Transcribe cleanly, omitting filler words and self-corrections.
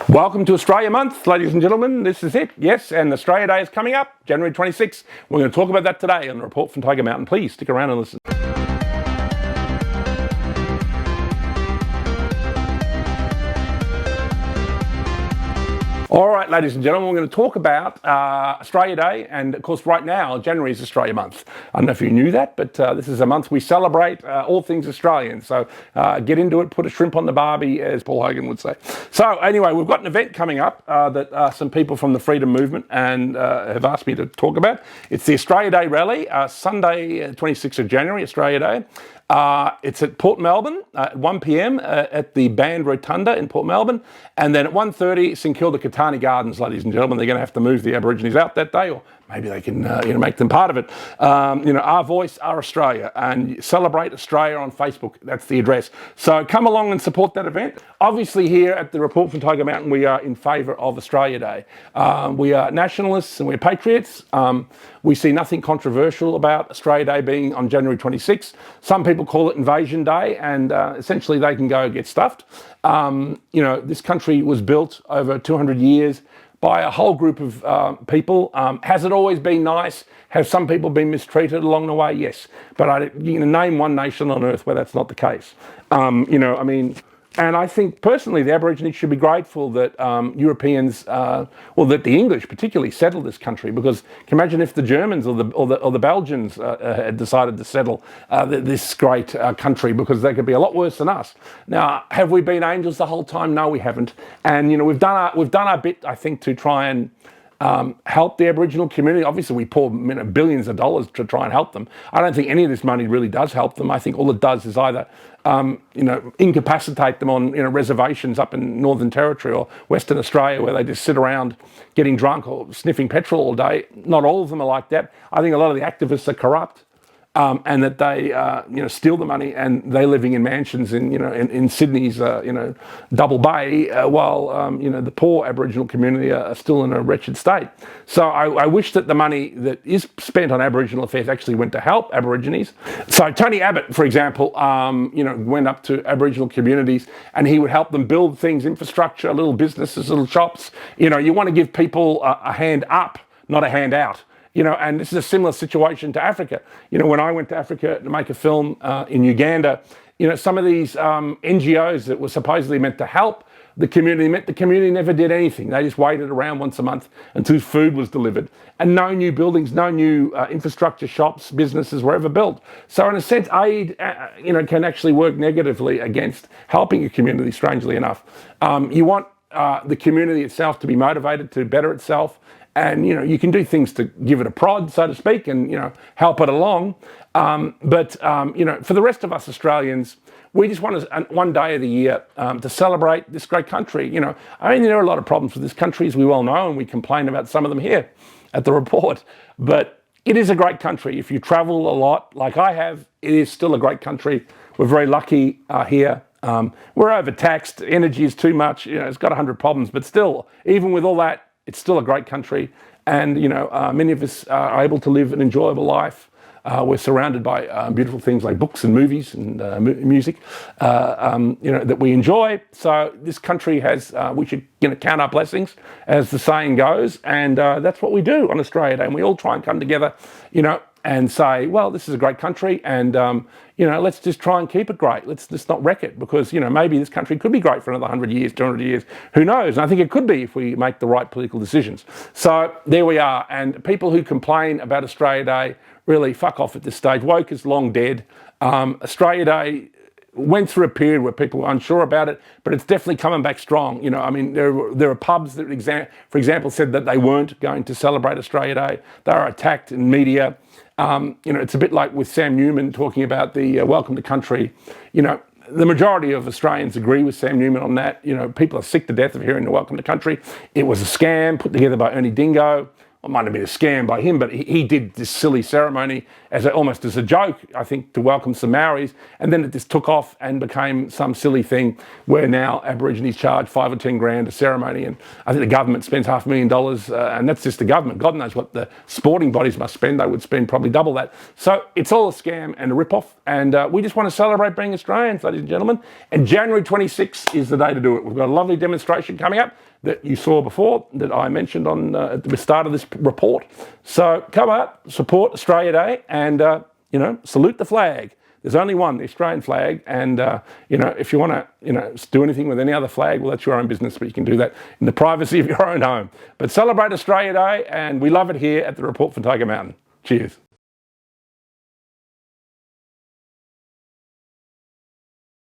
Welcome to Australia Month, ladies and gentlemen. This is it, yes, and Australia Day is coming up, January 26th. We're going to talk about that today on the report from Tiger Mountain. Please stick around and listen. All right, ladies and gentlemen, we're going to talk about Australia Day, and of course right now, January is Australia Month. I don't know if you knew that, but this is a month we celebrate all things Australian. So get into it, put a shrimp on the barbie, as Paul Hogan would say. So anyway, we've got an event coming up that some people from the Freedom Movement and have asked me to talk about. It's the Australia Day Rally, Sunday, 26th of January, Australia Day. It's at Port Melbourne at 1 p.m. At the Band Rotunda in Port Melbourne, and then at 1:30 St Kilda Catani Gardens, ladies and gentlemen. They're going to have to move the Aborigines out that day, or maybe they can make them part of it. Our voice, our Australia, and celebrate Australia on Facebook. That's the address. So come along and support that event. Obviously here at the Report from Tiger Mountain, we are in favour of Australia Day. We are nationalists and we're patriots. We see nothing controversial about Australia Day being on January 26th. Some people call it Invasion Day, and essentially they can go get stuffed. This country was built over 200 years by a whole group of people. Has it always been nice? Have some people been mistreated along the way? Yes. But you can name one nation on earth where that's not the case. And I think personally the Aborigines should be grateful that Europeans, that the English particularly settled this country, because can you imagine if the Germans or the Belgians had decided to settle this great country, because they could be a lot worse than us. Now, have we been angels the whole time? No, we haven't. And we've done our bit, I think, to try and help the Aboriginal community. Obviously, we pour billions of dollars to try and help them. I don't think any of this money really does help them. I think all it does is either incapacitate them on reservations up in Northern Territory or Western Australia, where they just sit around getting drunk or sniffing petrol all day. Not all of them are like that. I think a lot of the activists are corrupt. And that they, steal the money, and they're living in mansions in Sydney's, Double Bay, while, the poor Aboriginal community are still in a wretched state. So I wish that the money that is spent on Aboriginal affairs actually went to help Aborigines. So Tony Abbott, for example, went up to Aboriginal communities, and he would help them build things, infrastructure, little businesses, little shops. You want to give people a hand up, not a hand out. And this is a similar situation to Africa. When I went to Africa to make a film in Uganda, some of these NGOs that were supposedly meant to help the community never did anything. They just waited around once a month until food was delivered. And no new buildings, no new infrastructure, shops, businesses were ever built. So in a sense, aid, can actually work negatively against helping a community, strangely enough. You want the community itself to be motivated to better itself. And, you can do things to give it a prod, so to speak, and, help it along. But for the rest of us Australians, we just want one day of the year to celebrate this great country. There are a lot of problems with this country, as we well know, and we complain about some of them here at the report. But it is a great country. If you travel a lot, like I have, it is still a great country. We're very lucky here. We're overtaxed. Energy is too much. It's got 100 problems. But still, even with all that, it's still a great country, and many of us are able to live an enjoyable life. We're surrounded by beautiful things like books and movies and music, that we enjoy. So this country has, we should count our blessings, as the saying goes, and that's what we do on Australia Day. And we all try and come together, and say, well, this is a great country, and let's just try and keep it great. Let's just not wreck it, because maybe this country could be great for another 100 years, 200 years. Who knows? And I think it could be if we make the right political decisions. So there we are. And people who complain about Australia Day, really fuck off at this stage. Woke is long dead. Australia Day went through a period where people were unsure about it, but it's definitely coming back strong. There are pubs that, for example, said that they weren't going to celebrate Australia Day. They were attacked in media. It's a bit like with Sam Newman talking about the Welcome to Country. The majority of Australians agree with Sam Newman on that. People are sick to death of hearing the Welcome to Country. It was a scam put together by Ernie Dingo. It might have been a scam by him, but he did this silly ceremony almost as a joke, I think, to welcome some Maoris, and then it just took off and became some silly thing where now Aborigines charge 5 or 10 grand a ceremony, and I think the government spends $500,000, and that's just the government. God knows what the sporting bodies must spend. They would spend probably double that. So it's all a scam and a rip-off, and we just want to celebrate being Australians, ladies and gentlemen, and January 26th is the day to do it. We've got a lovely demonstration coming up. that you saw before that I mentioned on at the start of this report. So come out, support Australia Day, and salute the flag. There's only one, the Australian flag, and if you want to do anything with any other flag, well, that's your own business, but you can do that in the privacy of your own home. But celebrate Australia Day, and we love it here at the Report from Tiger Mountain. Cheers.